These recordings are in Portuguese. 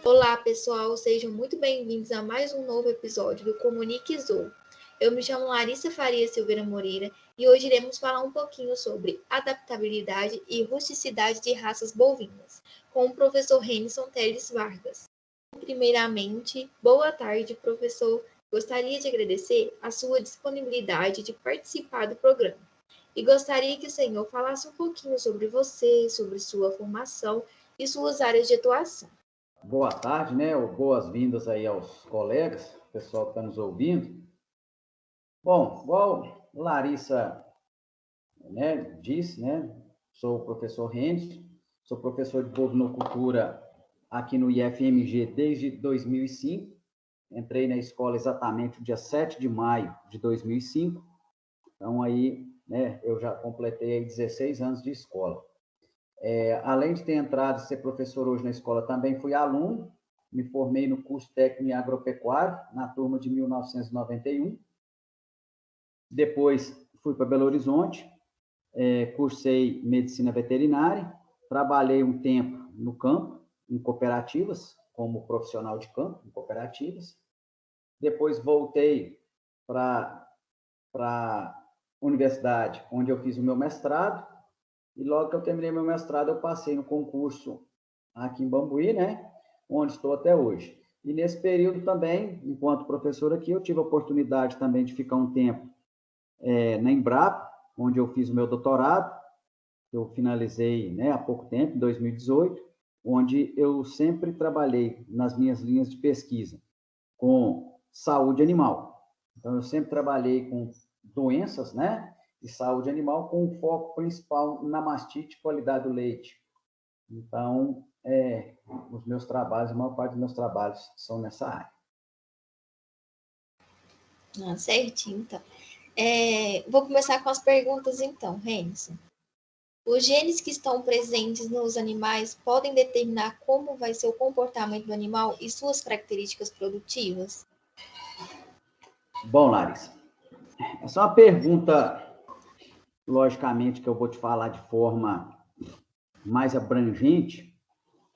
Olá, pessoal, sejam muito bem-vindos a mais um novo episódio do Comunique Zou. Eu me chamo Larissa Faria Silveira Moreira e hoje iremos falar um pouquinho sobre adaptabilidade e rusticidade de raças bovinas, com o professor Renison Teles Vargas. Primeiramente, boa tarde, professor. Gostaria de agradecer a sua disponibilidade de participar do programa. E gostaria que o senhor falasse um pouquinho sobre você, sobre sua formação e suas áreas de atuação. Boa tarde, né? Boas-vindas aí aos colegas, pessoal que está nos ouvindo. Bom, igual Larissa, né, disse, né? Sou o professor Renzo, sou professor de bovinocultura aqui no IFMG desde 2005. Entrei na escola exatamente no dia 7 de maio de 2005. Então, aí, né, eu já completei 16 anos de escola. Além de ter entrado e ser professor hoje na escola, também fui aluno, me formei no curso técnico em agropecuário, na turma de 1991. Depois fui para Belo Horizonte, cursei medicina veterinária, trabalhei um tempo no campo, em cooperativas, como profissional de campo, em cooperativas. Depois voltei para a universidade, onde eu fiz o meu mestrado, e logo que eu terminei meu mestrado, eu passei no concurso aqui em Bambuí, né? Onde estou até hoje. E nesse período também, enquanto professor aqui, eu tive a oportunidade também de ficar um tempo na Embrapa, onde eu fiz o meu doutorado. Eu finalizei, né, há pouco tempo, em 2018, onde eu sempre trabalhei nas minhas linhas de pesquisa com saúde animal. Então, eu sempre trabalhei com doenças, né? De saúde animal, com o foco principal na mastite e qualidade do leite. Então, os meus trabalhos, a maior parte dos meus trabalhos são nessa área. Certinho, então. Vou começar com as perguntas, então, Renison. Os genes que estão presentes nos animais podem determinar como vai ser o comportamento do animal e suas características produtivas? Bom, Larissa, essa é uma pergunta, logicamente, que eu vou te falar de forma mais abrangente.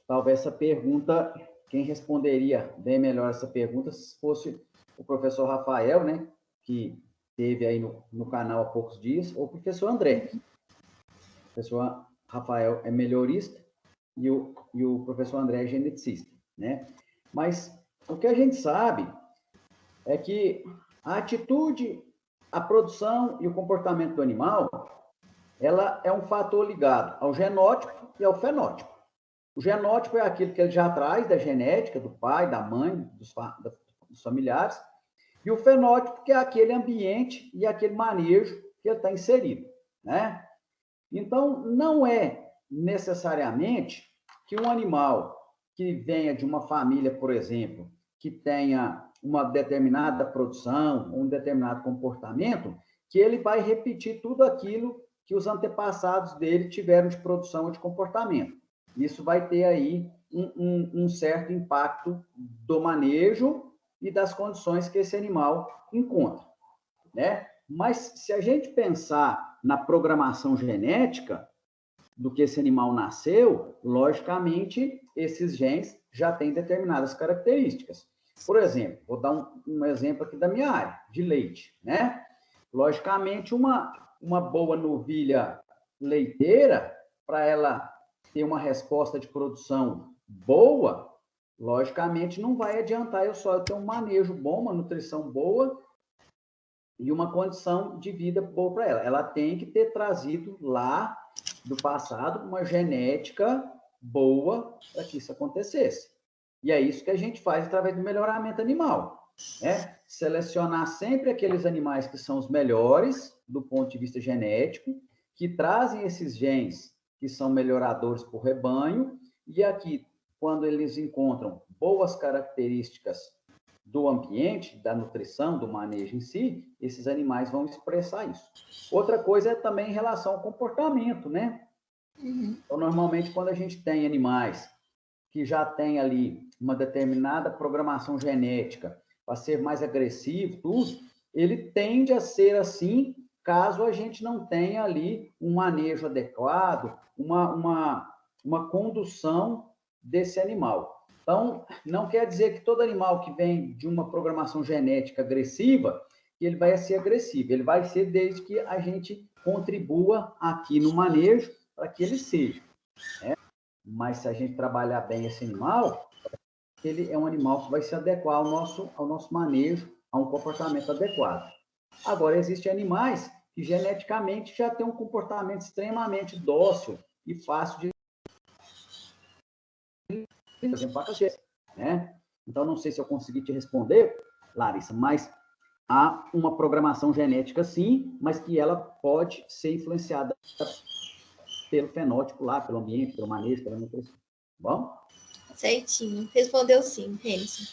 Talvez essa pergunta, quem responderia bem melhor essa pergunta se fosse o professor Rafael, né, que teve aí no canal há poucos dias, ou o professor André. O professor Rafael é melhorista e o professor André é geneticista, né? Mas o que a gente sabe é que a atitude, a produção e o comportamento do animal, ela é um fator ligado ao genótipo e ao fenótipo. O genótipo é aquilo que ele já traz da genética, do pai, da mãe, dos familiares, e o fenótipo, que é aquele ambiente e aquele manejo que ele está inserido, né? Então, não é necessariamente que um animal que venha de uma família, por exemplo, que tenha uma determinada produção, um determinado comportamento, que ele vai repetir tudo aquilo que os antepassados dele tiveram de produção ou de comportamento. Isso vai ter aí um certo impacto do manejo e das condições que esse animal encontra, né? Mas se a gente pensar na programação genética do que esse animal nasceu, logicamente, esses genes já têm determinadas características. Por exemplo, vou dar um exemplo aqui da minha área, de leite, né? Logicamente, uma boa novilha leiteira, para ela ter uma resposta de produção boa, logicamente não vai adiantar eu só ter um manejo bom, uma nutrição boa e uma condição de vida boa para ela. Ela tem que ter trazido lá do passado uma genética boa para que isso acontecesse. E é isso que a gente faz através do melhoramento animal, né? Selecionar sempre aqueles animais que são os melhores do ponto de vista genético, que trazem esses genes que são melhoradores para o rebanho, e aqui, quando eles encontram boas características do ambiente, da nutrição, do manejo em si, esses animais vão expressar isso. Outra coisa é também em relação ao comportamento, né? Então, normalmente, quando a gente tem animais que já têm ali uma determinada programação genética para ser mais agressivo, tudo, ele tende a ser assim, caso a gente não tenha ali um manejo adequado, uma condução desse animal. Então, não quer dizer que todo animal que vem de uma programação genética agressiva, ele vai ser agressivo. Ele vai ser desde que a gente contribua aqui no manejo para que ele seja. Né? Mas se a gente trabalhar bem esse animal, ele é um animal que vai se adequar ao nosso manejo, a um comportamento adequado. Agora, existem animais que geneticamente já têm um comportamento extremamente dócil e fácil de, por exemplo, vacas, né? Então, não sei se eu consegui te responder, Larissa, mas há uma programação genética, sim, mas que ela pode ser influenciada pelo fenótipo lá, pelo ambiente, pelo manejo, pela nutrição. Bom? Certinho. Respondeu sim, Renison.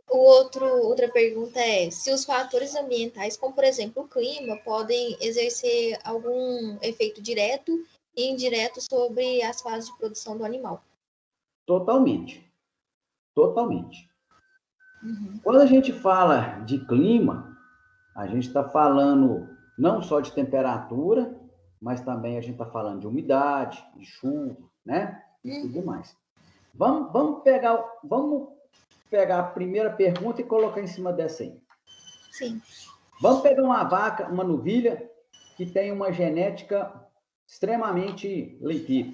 Outra pergunta é se os fatores ambientais, como por exemplo o clima, podem exercer algum efeito direto e indireto sobre as fases de produção do animal. Totalmente. Totalmente. Uhum. Quando a gente fala de clima, a gente está falando não só de temperatura, mas também a gente está falando de umidade, de chuva, né? E tudo mais. Vamos pegar a primeira pergunta e colocar em cima dessa aí. Sim. Vamos pegar uma vaca, uma novilha, que tem uma genética extremamente leiteira.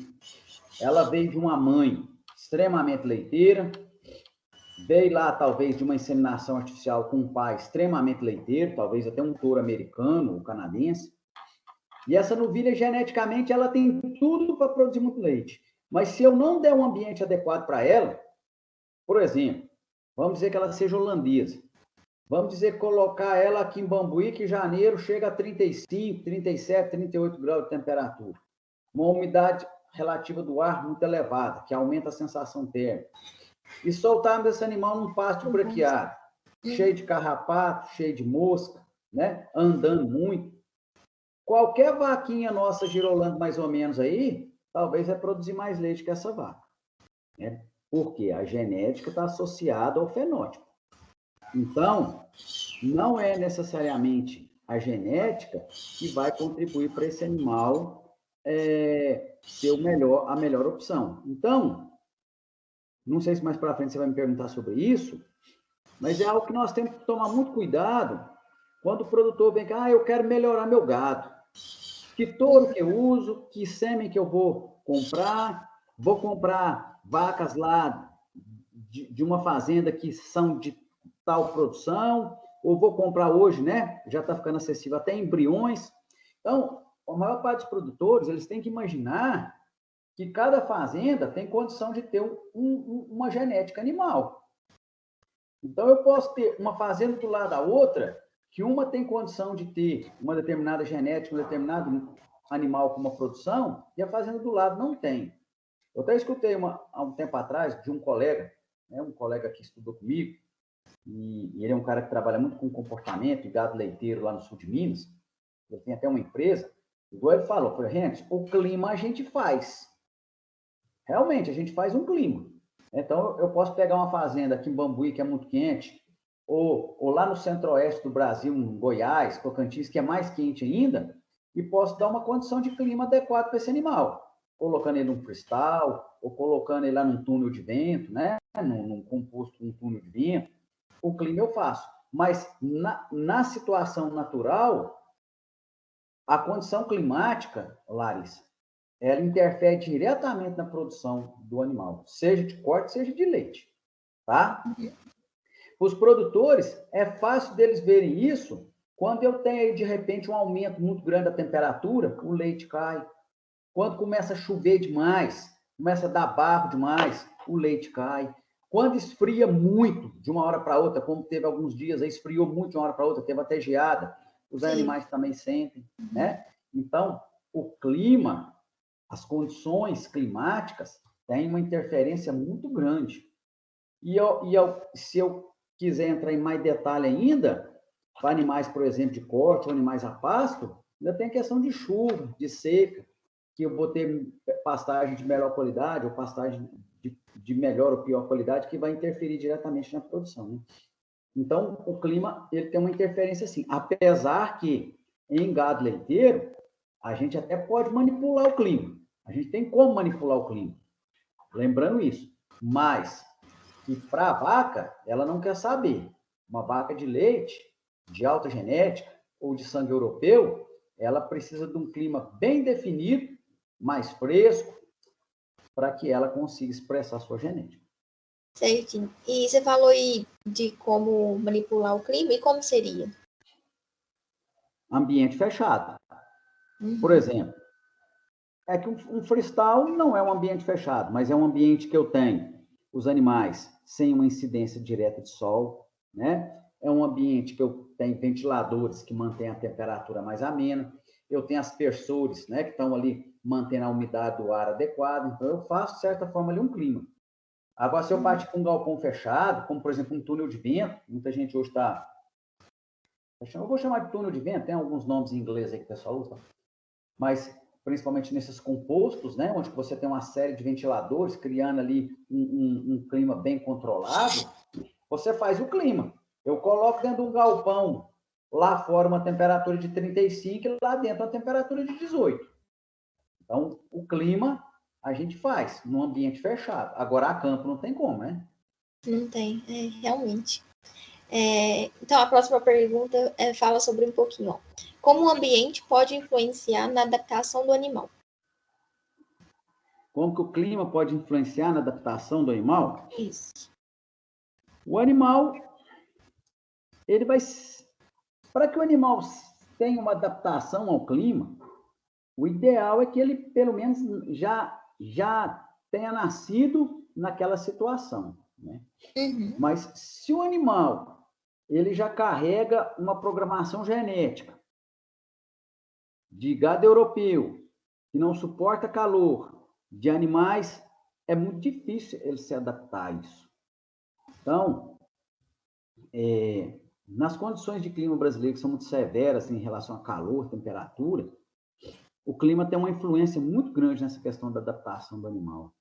Ela veio de uma mãe extremamente leiteira, veio lá, talvez, de uma inseminação artificial com um pai extremamente leiteiro, talvez até um touro americano ou canadense. E essa novilha, geneticamente, ela tem tudo para produzir muito leite. Mas se eu não der um ambiente adequado para ela, por exemplo, vamos dizer que ela seja holandesa. Vamos dizer, colocar ela aqui em Bambuí, que em janeiro chega a 35, 37, 38 graus de temperatura. Uma umidade relativa do ar muito elevada, que aumenta a sensação térmica. E soltarmos esse animal num pasto braquiário, cheio de carrapato, cheio de mosca, né? Andando muito. Qualquer vaquinha nossa girolando mais ou menos aí, talvez vai produzir mais leite que essa vaca. Né? Porque a genética está associada ao fenótipo. Então, não é necessariamente a genética que vai contribuir para esse animal ser a melhor opção. Então, não sei se mais para frente você vai me perguntar sobre isso, mas é algo que nós temos que tomar muito cuidado quando o produtor vem cá, eu quero melhorar meu gado. Que touro que eu uso, que sêmen que eu vou comprar vacas lá de uma fazenda que são de tal produção, ou vou comprar hoje, né? Já está ficando acessível até embriões. Então, a maior parte dos produtores, eles têm que imaginar que cada fazenda tem condição de ter uma genética animal. Então, eu posso ter uma fazenda do lado da outra, que uma tem condição de ter uma determinada genética, um determinado animal com uma produção, e a fazenda do lado não tem. Eu até escutei há um tempo atrás de um colega, né, um colega que estudou comigo, e ele é um cara que trabalha muito com comportamento de gado leiteiro lá no sul de Minas. Ele tem até uma empresa. Igual ele falou, gente, o clima a gente faz. Realmente, a gente faz um clima. Então, eu posso pegar uma fazenda aqui em Bambuí, que é muito quente, ou lá no centro-oeste do Brasil, em Goiás, Tocantins, que é mais quente ainda, e posso dar uma condição de clima adequada para esse animal, colocando ele num cristal, ou colocando ele lá num túnel de vento, né? Num composto com um túnel de vento. O clima eu faço. Mas na situação natural, a condição climática, Larissa, ela interfere diretamente na produção do animal, seja de corte, seja de leite, tá? Os produtores, é fácil deles verem isso quando eu tenho aí, de repente, um aumento muito grande da temperatura, o leite cai. Quando começa a chover demais, começa a dar barro demais, o leite cai. Quando esfria muito de uma hora para outra, como teve alguns dias, aí esfriou muito de uma hora para outra, teve até geada, os animais também sentem, né? Então, o clima, as condições climáticas têm uma interferência muito grande. Se eu quiser entrar em mais detalhe ainda, para animais, por exemplo, de corte, ou animais a pasto, ainda tem a questão de chuva, de seca, que eu vou ter pastagem de melhor qualidade, ou pastagem de melhor ou pior qualidade, que vai interferir diretamente na produção. Né? Então, o clima ele tem uma interferência assim, apesar que em gado leiteiro, a gente até pode manipular o clima. A gente tem como manipular o clima. Lembrando isso. Mas que para a vaca, ela não quer saber. Uma vaca de leite, de alta genética ou de sangue europeu, ela precisa de um clima bem definido, mais fresco, para que ela consiga expressar sua genética. Certinho. E você falou aí de como manipular o clima, e como seria? Ambiente fechado. Por exemplo, é que um freestyle não é um ambiente fechado, mas é um ambiente que eu tenho os animais sem uma incidência direta de sol, né? É um ambiente que eu tenho ventiladores que mantêm a temperatura mais amena, eu tenho aspersores, né, que estão ali mantendo a umidade do ar adequada, então eu faço, de certa forma, ali um clima. Agora, se eu partir com um galpão fechado, como, por exemplo, um túnel de vento, muita gente hoje está... Eu vou chamar de túnel de vento, tem alguns nomes em inglês aí que o pessoal usa, mas principalmente nesses compostos, né, onde você tem uma série de ventiladores criando ali um clima bem controlado, você faz o clima. Eu coloco dentro de um galpão, lá fora uma temperatura de 35 e lá dentro uma temperatura de 18. Então, o clima a gente faz num ambiente fechado. Agora, a campo não tem como, né? Não tem, realmente. Então, a próxima pergunta fala sobre um pouquinho, ó. Como o ambiente pode influenciar na adaptação do animal? Como que o clima pode influenciar na adaptação do animal? Isso. O animal, ele vai... Para que o animal tenha uma adaptação ao clima, o ideal é que ele, pelo menos, já tenha nascido naquela situação, né? Mas se o animal ele já carrega uma programação genética de gado europeu, que não suporta calor, de animais, é muito difícil ele se adaptar a isso. Então, nas condições de clima brasileiro, que são muito severas em relação a calor, temperatura, o clima tem uma influência muito grande nessa questão da adaptação do animal.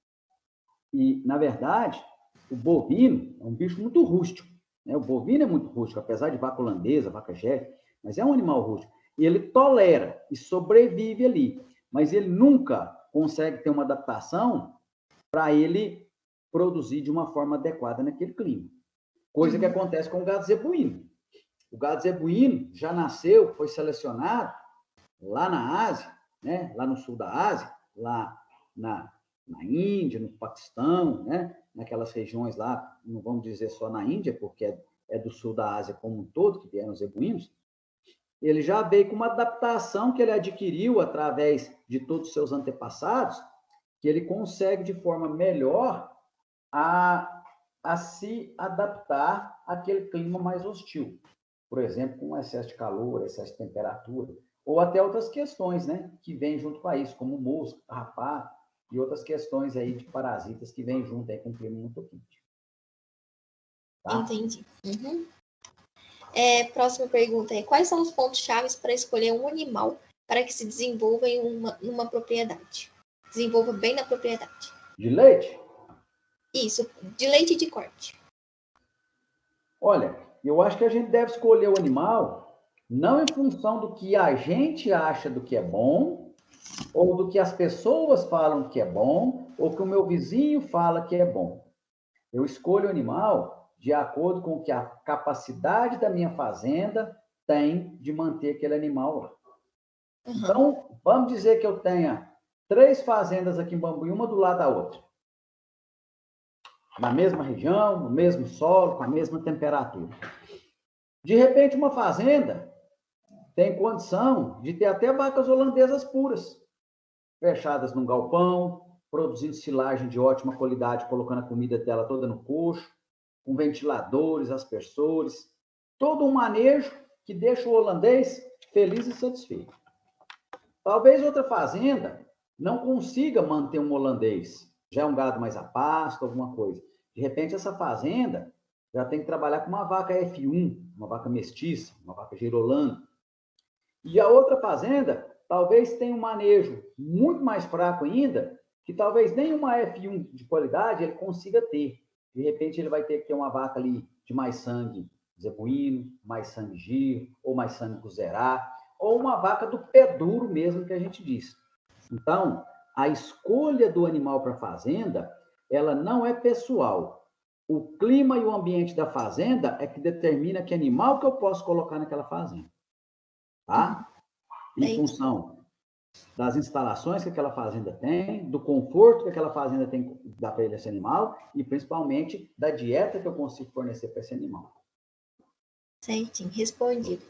E, na verdade, o bovino é um bicho muito rústico, né? O bovino é muito rústico, apesar de vaca holandesa, vaca jefe, mas é um animal rústico. E ele tolera e sobrevive ali, mas ele nunca consegue ter uma adaptação para ele produzir de uma forma adequada naquele clima. Coisa que acontece com o gado zebuíno. O gado zebuíno já nasceu, foi selecionado lá na Ásia, né? Lá no sul da Ásia, lá na Índia, no Paquistão, né? Naquelas regiões lá, não vamos dizer só na Índia, porque é do sul da Ásia como um todo, que vieram os zebuínos, ele já veio com uma adaptação que ele adquiriu através de todos os seus antepassados, que ele consegue de forma melhor a se adaptar àquele clima mais hostil. Por exemplo, com excesso de calor, excesso de temperatura, ou até outras questões, né, que vêm junto com isso, como mosca, carrapato e outras questões aí de parasitas que vêm junto aí com o clima muito quente. Tá? Entendi. Próxima pergunta é: quais são os pontos-chave para escolher um animal para que se desenvolva em uma propriedade? Desenvolva bem na propriedade. De leite? Isso, de leite e de corte. Olha, eu acho que a gente deve escolher o animal não em função do que a gente acha do que é bom, ou do que as pessoas falam que é bom, ou que o meu vizinho fala que é bom. Eu escolho o animal de acordo com o que a capacidade da minha fazenda tem de manter aquele animal lá. Então, vamos dizer que eu tenha 3 fazendas aqui em Bambuí, uma do lado da outra. Na mesma região, no mesmo solo, com a mesma temperatura. De repente, uma fazenda tem condição de ter até vacas holandesas puras, fechadas num galpão, produzindo silagem de ótima qualidade, colocando a comida dela toda no coxo, com ventiladores, aspersores, todo um manejo que deixa o holandês feliz e satisfeito. Talvez outra fazenda não consiga manter um holandês, já é um gado mais a pasto, alguma coisa. De repente, essa fazenda já tem que trabalhar com uma vaca F1, uma vaca mestiça, uma vaca girolando. E a outra fazenda talvez tenha um manejo muito mais fraco ainda, que talvez nem uma F1 de qualidade ele consiga ter. De repente, ele vai ter que ter uma vaca ali de mais sangue zebuíno, mais sangue giro, ou mais sangue cuzerá, ou uma vaca do pé duro mesmo, que a gente diz. Então, a escolha do animal para a fazenda ela não é pessoal. O clima e o ambiente da fazenda é que determina que animal que eu posso colocar naquela fazenda. Tá? Em função das instalações que aquela fazenda tem, do conforto que aquela fazenda tem que dar para esse animal e, principalmente, da dieta que eu consigo fornecer para esse animal. Certinho, respondido.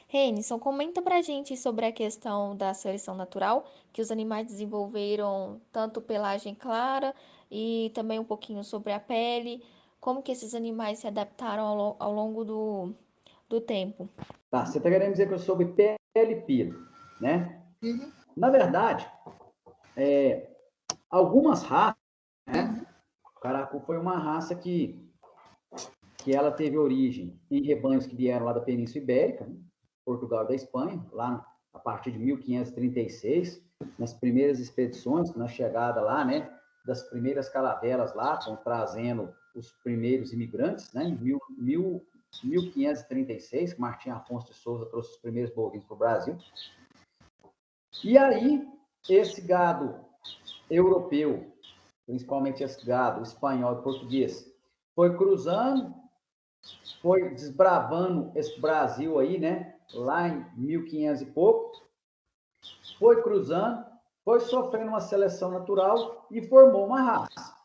Renison, comenta pra gente sobre a questão da seleção natural, que os animais desenvolveram tanto pelagem clara e também um pouquinho sobre a pele, como que esses animais se adaptaram ao longo do tempo. Tá, você está querendo dizer que eu soube pele e pelo, né? Uhum. Na verdade, algumas raças, né? O caracu foi uma raça que ela teve origem em rebanhos que vieram lá da Península Ibérica, né? Portugal e da Espanha, lá a partir de 1536, nas primeiras expedições, na chegada lá, né, das primeiras caravelas lá, trazendo os primeiros imigrantes, né, em 1536, que Martim Afonso de Souza trouxe os primeiros bovinos para o Brasil. E aí, esse gado europeu, principalmente esse gado espanhol e português, foi cruzando, foi desbravando esse Brasil aí, né? Lá em 1500 e pouco, foi cruzando, foi sofrendo uma seleção natural e formou uma raça.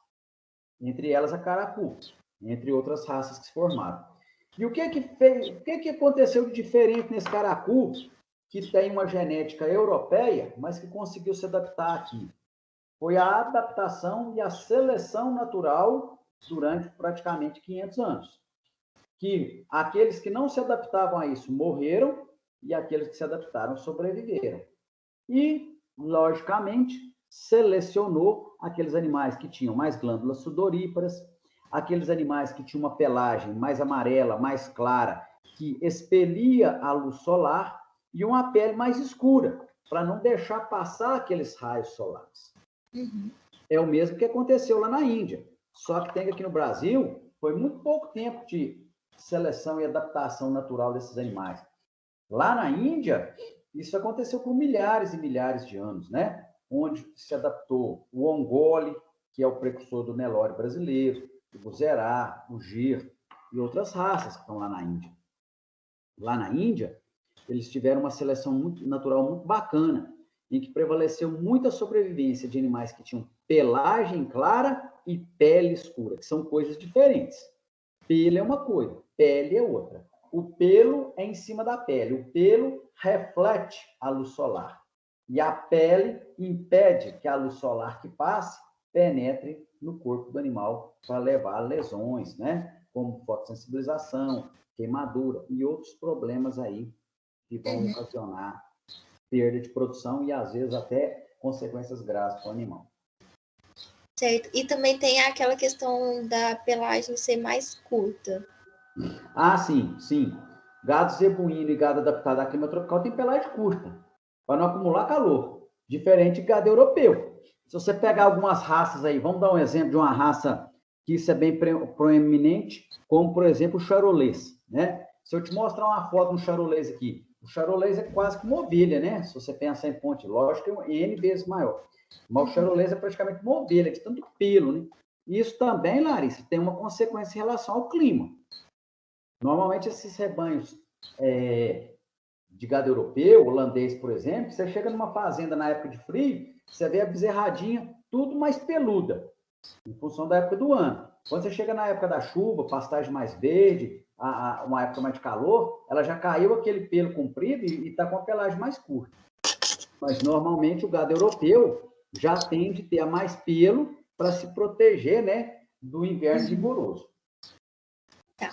Entre elas a caracu, entre outras raças que se formaram. E o que aconteceu de diferente nesse caracu, que tem uma genética europeia, mas que conseguiu se adaptar aqui? Foi a adaptação e a seleção natural durante praticamente 500 anos. Que aqueles que não se adaptavam a isso morreram e aqueles que se adaptaram sobreviveram. E, logicamente, selecionou aqueles animais que tinham mais glândulas sudoríparas, aqueles animais que tinham uma pelagem mais amarela, mais clara, que expelia a luz solar, e uma pele mais escura, para não deixar passar aqueles raios solares. Uhum. É o mesmo que aconteceu lá na Índia. Só que tem aqui no Brasil, foi muito pouco tempo de seleção e adaptação natural desses animais. Lá na Índia, isso aconteceu por milhares e milhares de anos, né? Onde se adaptou o Ongole, que é o precursor do Nelore brasileiro, o Buzerá, o Gir e outras raças que estão lá na Índia. Lá na Índia, eles tiveram uma seleção natural muito bacana, em que prevaleceu muita sobrevivência de animais que tinham pelagem clara e pele escura, que são coisas diferentes. Pelo é uma coisa, pele é outra. O pelo é em cima da pele. O pelo reflete a luz solar. E a pele impede que a luz solar que passe penetre no corpo do animal para levar a lesões, né? Como fotossensibilização, queimadura e outros problemas aí que vão ocasionar perda de produção e, às vezes, até consequências graves para o animal. Certo. E também tem aquela questão da pelagem ser mais curta. Ah, sim, sim. Gado zebuíno e gado adaptado a clima tropical tem pelagem curta, para não acumular calor. Diferente de gado europeu. Se você pegar algumas raças aí, vamos dar um exemplo de uma raça que isso é bem proeminente, como, por exemplo, o charolês, né? Se eu te mostrar uma foto de um charolês aqui, o charolês é quase que uma ovelha, né? Se você pensar em ponte, lógico que é um N vezes maior. Mas o charolês é praticamente uma ovelha, de tanto pelo, né? Isso também, Larissa, tem uma consequência em relação ao clima. Normalmente, esses rebanhos de gado europeu, holandês, por exemplo, você chega numa fazenda na época de frio, você vê a bezerradinha tudo mais peluda, em função da época do ano. Quando você chega na época da chuva, pastagem mais verde, uma época mais de calor, ela já caiu aquele pelo comprido e está com a pelagem mais curta. Mas, normalmente, o gado europeu já tende a ter mais pelo para se proteger, né, do inverno rigoroso. Tá.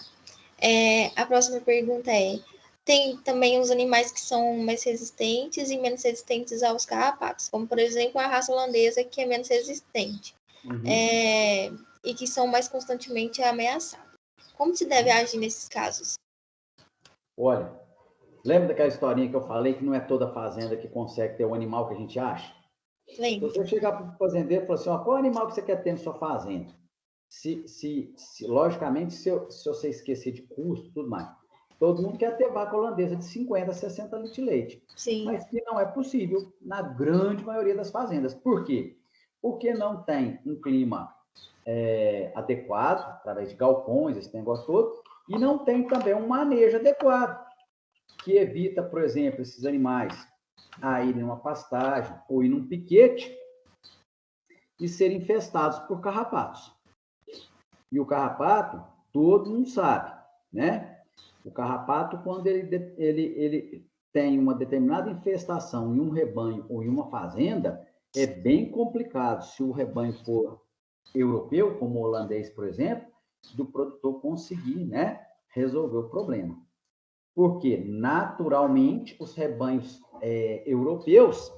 A próxima pergunta é: tem também os animais que são mais resistentes e menos resistentes aos carrapatos, como, por exemplo, a raça holandesa, que é menos resistente, e que são mais constantemente ameaçados. Como se deve agir nesses casos? Olha, lembra daquela historinha que eu falei que não é toda fazenda que consegue ter o animal que a gente acha? Lembro. Se você chegar para o fazendeiro e falar assim, ó, qual animal que você quer ter na sua fazenda? Logicamente, se você esquecer de custo e tudo mais, todo mundo quer ter vaca holandesa de 50, 60 litros de leite. Sim. Mas que não é possível na grande maioria das fazendas. Por quê? Porque não tem um clima adequado, através de galpões, esse negócio todo, e não tem também um manejo adequado, que evita, por exemplo, esses animais a irem numa pastagem ou ir num piquete e serem infestados por carrapatos. E o carrapato, todo mundo sabe, né? O carrapato, quando ele tem uma determinada infestação em um rebanho ou em uma fazenda, é bem complicado, se o rebanho for europeu, como o holandês, por exemplo, do produtor conseguir, né, resolver o problema. Porque, naturalmente, os rebanhos europeus,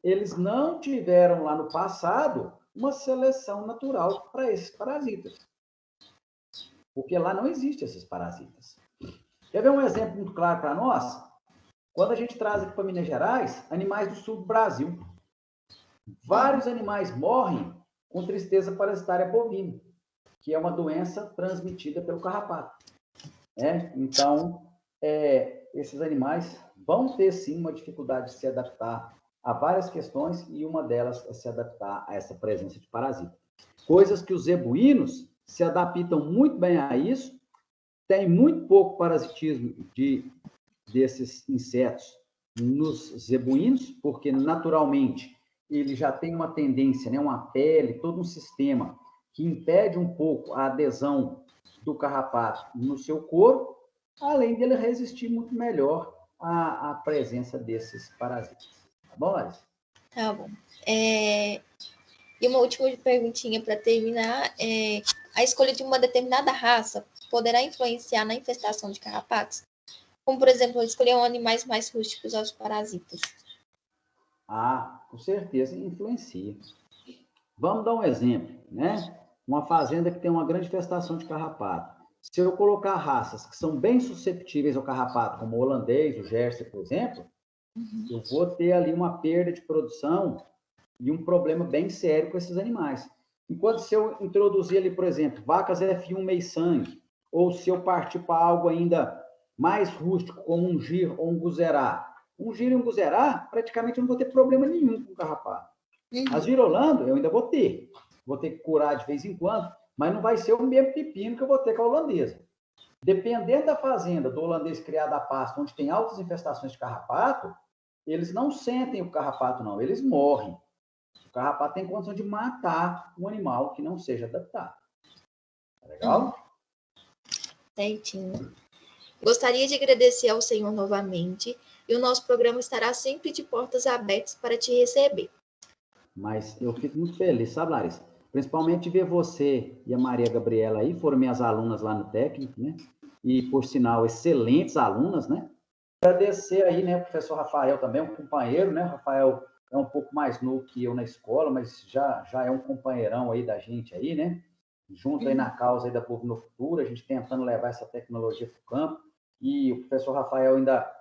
eles não tiveram lá no passado uma seleção natural para esses parasitas. Porque lá não existem esses parasitas. Quer ver um exemplo muito claro para nós? Quando a gente traz aqui para Minas Gerais, animais do sul do Brasil. Vários animais morrem com tristeza parasitária bovina, que é uma doença transmitida pelo carrapato. Então, esses animais vão ter, sim, uma dificuldade de se adaptar a várias questões, e uma delas é se adaptar a essa presença de parasita. Coisas que os zebuínos se adaptam muito bem a isso, tem muito pouco parasitismo desses insetos nos zebuínos, porque, naturalmente, ele já tem uma tendência, né, uma pele, todo um sistema que impede um pouco a adesão do carrapato no seu corpo, além dele resistir muito melhor à presença desses parasitas. Tá bom, Larissa? Tá bom. E uma última perguntinha para terminar. A escolha de uma determinada raça poderá influenciar na infestação de carrapatos? Como, por exemplo, escolher animais mais rústicos aos parasitas. Com certeza influencia. Vamos dar um exemplo, né? Uma fazenda que tem uma grande infestação de carrapato. Se eu colocar raças que são bem susceptíveis ao carrapato, como o holandês, o Jersey, por exemplo, eu vou ter ali uma perda de produção e um problema bem sério com esses animais. Enquanto se eu introduzir ali, por exemplo, vacas F1 meio-sangue, ou se eu partir para algo ainda mais rústico, como um gir ou um guzerá. Um gir e um guzerá, praticamente eu não vou ter problema nenhum com o carrapato. As girolando, eu ainda vou ter que curar de vez em quando, mas não vai ser o mesmo pepino que eu vou ter com a holandesa. Dependendo da fazenda do holandês criado a pasto, onde tem altas infestações de carrapato, eles não sentem o carrapato, não, eles morrem. O carrapato tem condição de matar um animal que não seja adaptado. Tá legal? Certinho. Gostaria de agradecer ao Senhor novamente, e o nosso programa estará sempre de portas abertas para te receber. Mas eu fico muito feliz, sabe, Larissa? Principalmente ver você e a Maria Gabriela aí, foram minhas alunas lá no técnico, né? E, por sinal, excelentes alunas, né? Agradecer aí, né, o professor Rafael também, um companheiro, né? O Rafael é um pouco mais novo que eu na escola, mas já é um companheirão aí da gente aí, né? Junto aí na causa aí da Povo no Futuro, a gente tentando levar essa tecnologia para o campo. E o professor Rafael ainda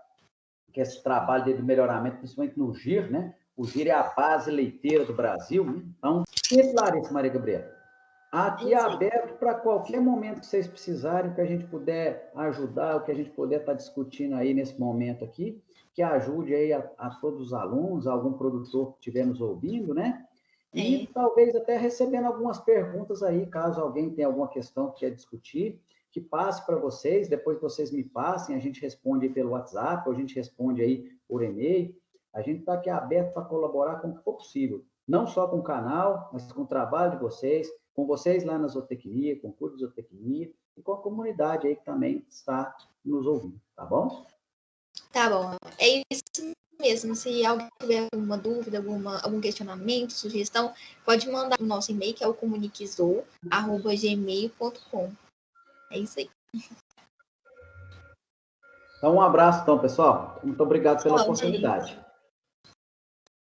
quer esse trabalho dele do melhoramento, principalmente no GIR, né? O GIR é a base leiteira do Brasil, né? Então, sempre, Larissa, Maria Gabriela, aqui é aberto para qualquer momento que vocês precisarem, que a gente puder ajudar, o que a gente puder estar discutindo aí nesse momento aqui, que ajude aí a todos os alunos, algum produtor que estiver nos ouvindo, né? E talvez até recebendo algumas perguntas aí, caso alguém tenha alguma questão que quer discutir, que passe para vocês, depois vocês me passem, a gente responde aí pelo WhatsApp, ou a gente responde aí por e-mail. A gente está aqui aberto para colaborar com o que for possível, não só com o canal, mas com o trabalho de vocês, com vocês lá na zootecnia, com o curso de zootecnia, e com a comunidade aí que também está nos ouvindo, tá bom? Tá bom, é isso mesmo. Se alguém tiver alguma dúvida, algum questionamento, sugestão, pode mandar no nosso e-mail, que é o comuniquezou@gmail.com. É isso aí. Então, um abraço, então, pessoal. Muito obrigado pela Tchau, oportunidade. gente.